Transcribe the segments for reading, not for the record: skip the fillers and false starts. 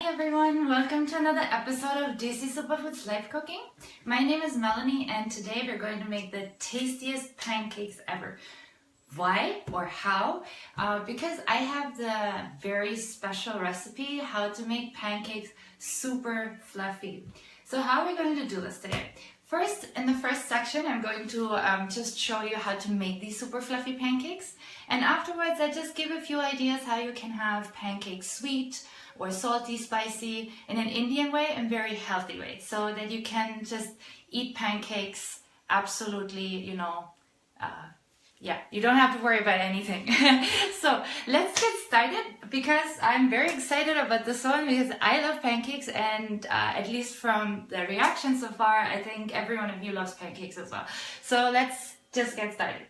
Hey everyone, welcome to another episode of Desi Superfoods Life Cooking. My name is Melanie and today we're going to make the tastiest pancakes ever. Why or how? Because I have the very special recipe how to make pancakes super fluffy. So how are we going to do this today? First, in the first section, I'm going to just show you how to make these super fluffy pancakes. And afterwards, I just give a few ideas how you can have pancakes sweet or salty, spicy in an Indian way and very healthy way. So that you can just eat pancakes absolutely, you don't have to worry about anything. So let's get started because I'm very excited about this one because I love pancakes and at least from the reaction so far, I think every one of you loves pancakes as well. So let's just get started.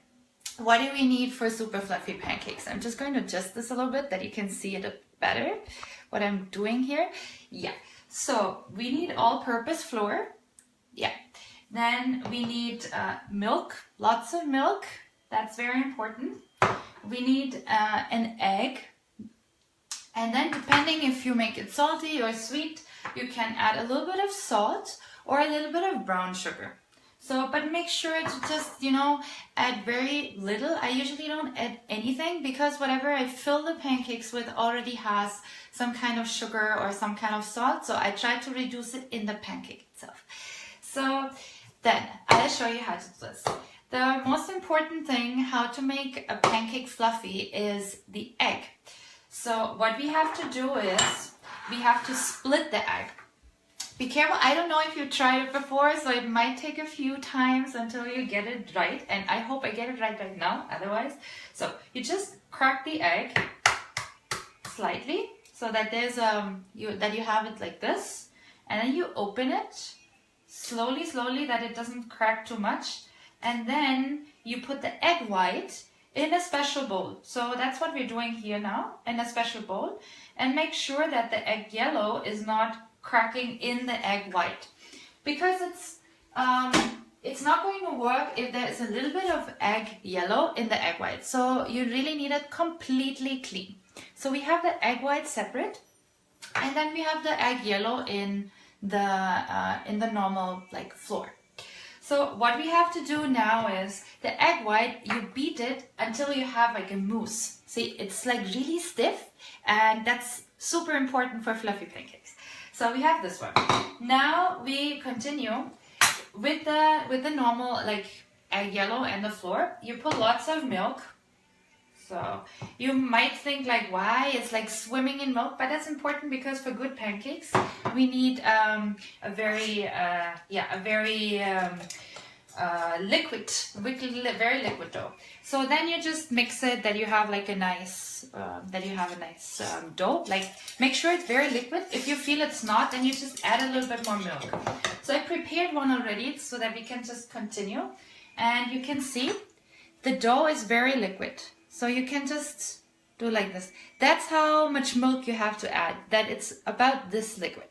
What do we need for super fluffy pancakes? I'm just going to adjust this a little bit that you can see it a bit better, what I'm doing here. Yeah, so we need all-purpose flour. Yeah, then we need milk, lots of milk. That's very important. We need an egg. And then depending if you make it salty or sweet, you can add a little bit of salt or a little bit of brown sugar. So, but make sure to just, add very little. I usually don't add anything because whatever I fill the pancakes with already has some kind of sugar or some kind of salt. So I try to reduce it in the pancake itself. So then I'll show you how to do this. The most important thing how to make a pancake fluffy is the egg. So what we have to do is we have to split the egg. Be careful, I don't know if you tried it before, so it might take a few times until you get it right. And I hope I get it right now, otherwise. So you just crack the egg slightly so that there's that you have it like this. And then you open it slowly that it doesn't crack too much. And then you put the egg white in a special bowl. So that's what we're doing here now, in a special bowl. And make sure that the egg yellow is not cracking in the egg white. Because it's not going to work if there's a little bit of egg yellow in the egg white. So you really need it completely clean. So we have the egg white separate. And then we have the egg yellow in the normal flour. So what we have to do now is the egg white, you beat it until you have like a mousse. See, it's like really stiff and that's super important for fluffy pancakes. So we have this one. Now we continue with the normal egg yellow and the flour. You put lots of milk. So you might think why it's like swimming in milk, but that's important because for good pancakes we need a very very liquid dough. So then you just mix it that you have a nice dough. Make sure it's very liquid. If you feel it's not, then you just add a little bit more milk. So I prepared one already so that we can just continue. And you can see the dough is very liquid. So you can just do like this. That's how much milk you have to add, that it's about this liquid.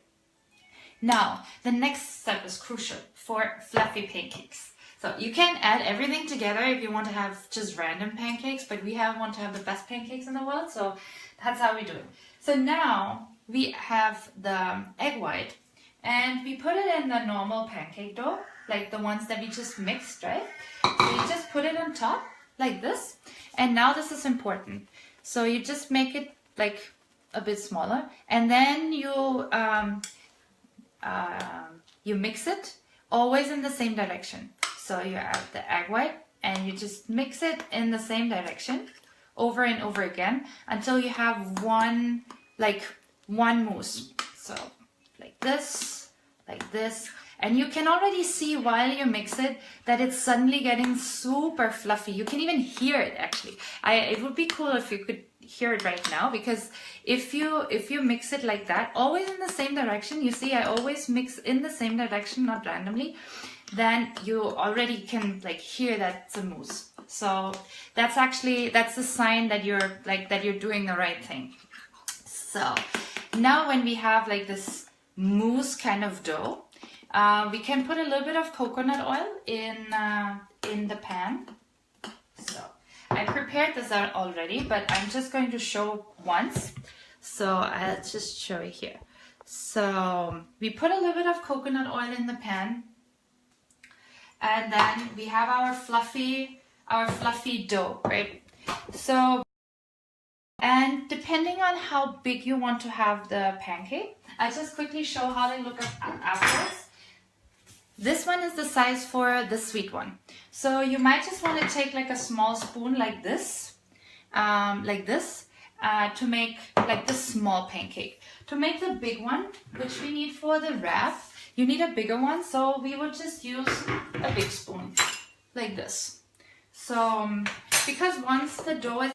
Now, the next step is crucial for fluffy pancakes. So you can add everything together if you want to have just random pancakes, but we want to have the best pancakes in the world, so that's how we do it. So now we have the egg white and we put it in the normal pancake dough, like the ones that we just mixed, right? So you just put it on top like this. And now this is important. So you just make it a bit smaller and then you mix it always in the same direction. So you add the egg white and you just mix it in the same direction over and over again until you have one mousse. So like this, and you can already see while you mix it that it's suddenly getting super fluffy. You can even hear it actually. It would be cool if you could hear it right now, because if you mix it like that, always in the same direction, you see I always mix in the same direction, not randomly, then you already can hear that it's a mousse. So that's the sign that you're doing the right thing. So now when we have this mousse kind of dough, we can put a little bit of coconut oil in the pan. So I prepared this out already, but I'm just going to show once. So I'll just show you here. So we put a little bit of coconut oil in the pan, and then we have our fluffy dough, right? So, and depending on how big you want to have the pancake, I'll just quickly show how they look afterwards. This one is the size for the sweet one. So you might just want to take like a small spoon like this, to make like this small pancake. To make the big one, which we need for the wrap, you need a bigger one. So we will just use a big spoon like this. So because once the dough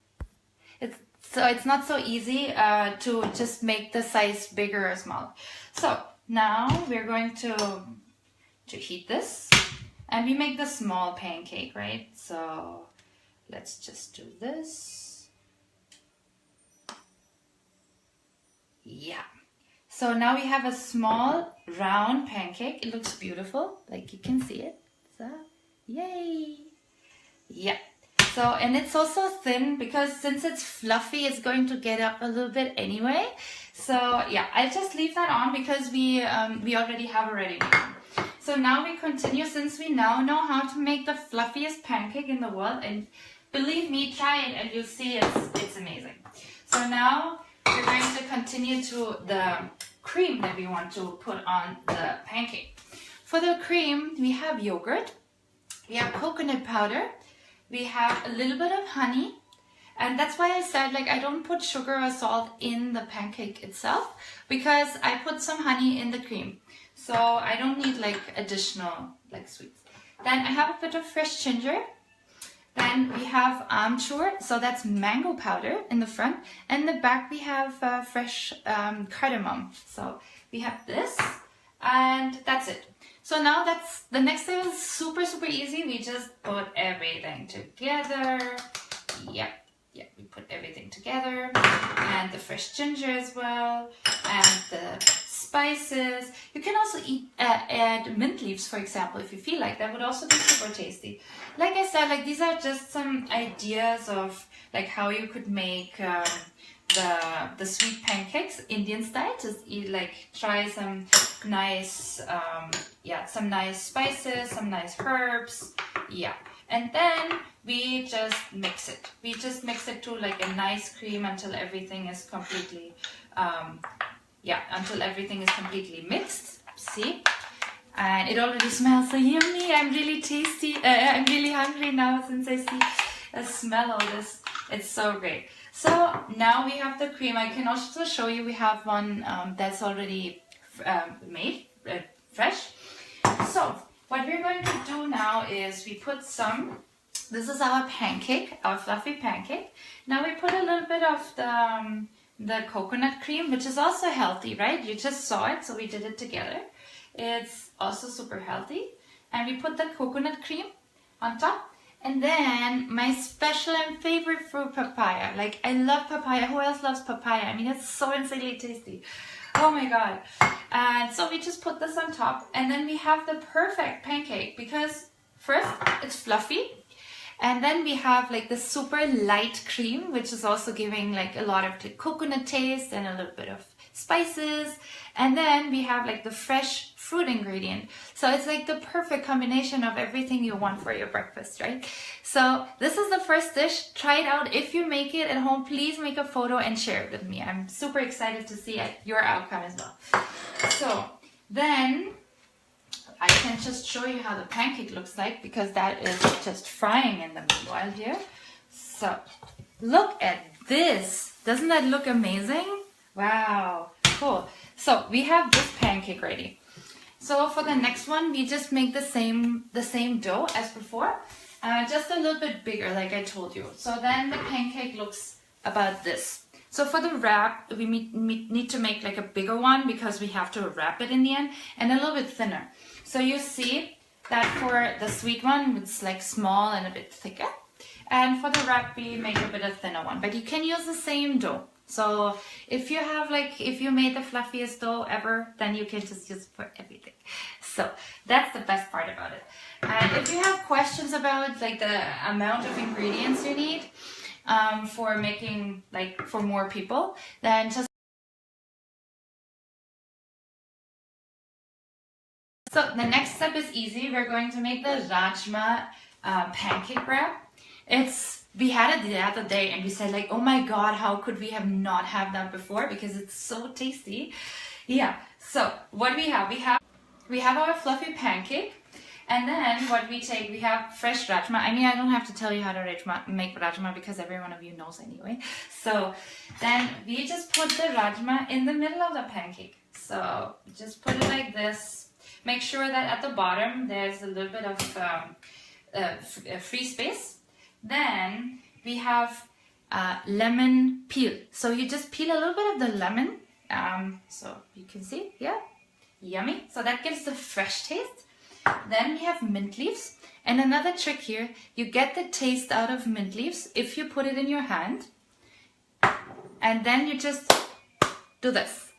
it's not so easy to just make the size bigger or smaller. So now we're going to heat this, and we make the small pancake, right? So let's just do this. Yeah. So now we have a small round pancake. It looks beautiful, like you can see it. So yay. Yeah. So, and it's also thin because since it's fluffy, it's going to get up a little bit anyway. So yeah, I'll just leave that on because we already have a ready made. So now we continue, since we now know how to make the fluffiest pancake in the world, and believe me, try it and you'll see it's amazing. So now we're going to continue to the cream that we want to put on the pancake. For the cream, we have yogurt, we have coconut powder, we have a little bit of honey, and that's why I said like I don't put sugar or salt in the pancake itself, because I put some honey in the cream. So I don't need like additional like sweets. Then I have a bit of fresh ginger. Then we have amchur, so that's mango powder in the front. And in the back we have fresh cardamom. So we have this, and that's it. So now that's the next step is super easy. We just put everything together. Yeah, we put everything together, and the fresh ginger as well, and the spices. You can also add mint leaves, for example, if you feel like. That would also be super tasty. Like I said, like these are just some ideas of like how you could make the sweet pancakes Indian style. Just eat, like try some nice some nice spices, some nice herbs, and then we just mix it. We just mix it to like a nice cream until everything is completely mixed. See? And it already smells so yummy. I'm really tasty. I'm really hungry now since I smell all this. It's so great. So now we have the cream. I can also show you we have one that's already made, fresh. So what we're going to do now is we put some, this is our pancake, our fluffy pancake. Now we put a little bit of the coconut cream, which is also healthy, right? You just saw it, so we did it together. It's also super healthy. And we put the coconut cream on top. And then my special and favorite fruit, papaya. Like, I love papaya. Who else loves papaya? I mean, it's so insanely tasty. Oh my god. And so we just put this on top. And then we have the perfect pancake because first, it's fluffy. And then we have like the super light cream, which is also giving like a lot of the coconut taste and a little bit of spices. And then we have like the fresh fruit ingredient. So it's like the perfect combination of everything you want for your breakfast, right? So this is the first dish. Try it out. If you make it at home, please make a photo and share it with me. I'm super excited to see your outcome as well. So then I can just show you how the pancake looks like, because that is just frying in the meanwhile here. So look at this. Doesn't that look amazing? Wow, cool. So we have this pancake ready. So for the next one, we just make the same dough as before, just a little bit bigger, like I told you. So then the pancake looks about this. So for the wrap, we need to make like a bigger one because we have to wrap it in the end, and a little bit thinner. So you see that for the sweet one, it's like small and a bit thicker. And for the wrap, we make a bit of thinner one, but you can use the same dough. So if you have if you made the fluffiest dough ever, then you can just use it for everything. So that's the best part about it. And if you have questions about like the amount of ingredients you need for making for more people, then just So the next step is easy. We're going to make the rajma pancake wrap. We had it the other day and we said like, oh my God, how could we have not had that before? Because it's so tasty. Yeah, so what we have our fluffy pancake. And then what we take, we have fresh rajma. I mean, I don't have to tell you how to make rajma because every one of you knows anyway. So then we just put the rajma in the middle of the pancake. So just put it like this. Make sure that at the bottom there's a little bit of free space. Then we have lemon peel. So you just peel a little bit of the lemon. So you can see, yeah, yummy. So that gives the fresh taste. Then we have mint leaves. And another trick here, you get the taste out of mint leaves if you put it in your hand. And then you just do this.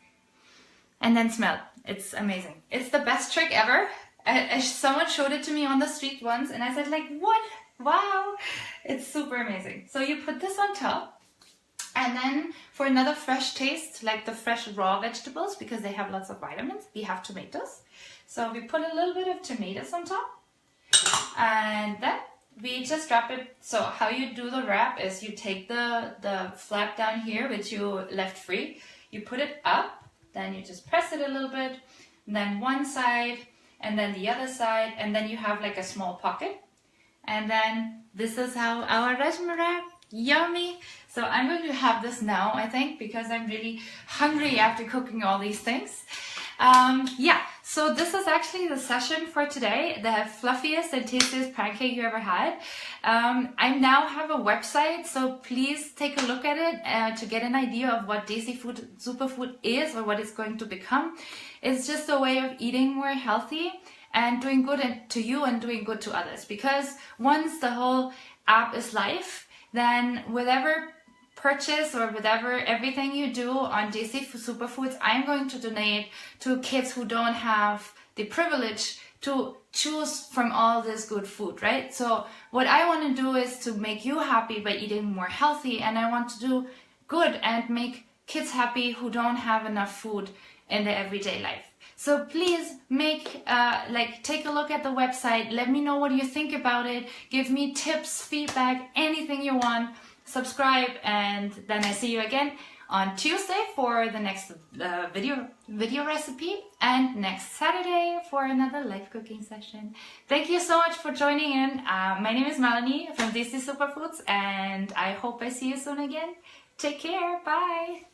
And then smell. It's amazing. It's the best trick ever. Someone showed it to me on the street once and I said like, what? Wow. It's super amazing. So you put this on top. And then for another fresh taste, like the fresh raw vegetables, because they have lots of vitamins, we have tomatoes. So we put a little bit of tomatoes on top. And then we just wrap it. So how you do the wrap is you take the flap down here, which you left free. You put it up, then you just press it a little bit. And then one side, and then the other side. And then you have like a small pocket. And then this is how our rajma wrap. Yummy. So I'm going to have this now, I think, because I'm really hungry after cooking all these things. Yeah, so this is actually the session for today, the fluffiest and tastiest pancake you ever had. I now have a website, so please take a look at it to get an idea of what Desi Superfood is or what it's going to become. It's just a way of eating more healthy and doing good to you and doing good to others. Because once the whole app is live, then whatever purchase or whatever, everything you do on Desi Superfoods, I'm going to donate to kids who don't have the privilege to choose from all this good food, right? So what I want to do is to make you happy by eating more healthy, and I want to do good and make kids happy who don't have enough food in their everyday life. So please take a look at the website. Let me know what you think about it. Give me tips, feedback, anything you want. Subscribe, and then I see you again on Tuesday for the next video recipe, and next Saturday for another live cooking session. Thank you so much for joining in. My name is Melanie from Desi Superfoods, and I hope I see you soon again. Take care. Bye.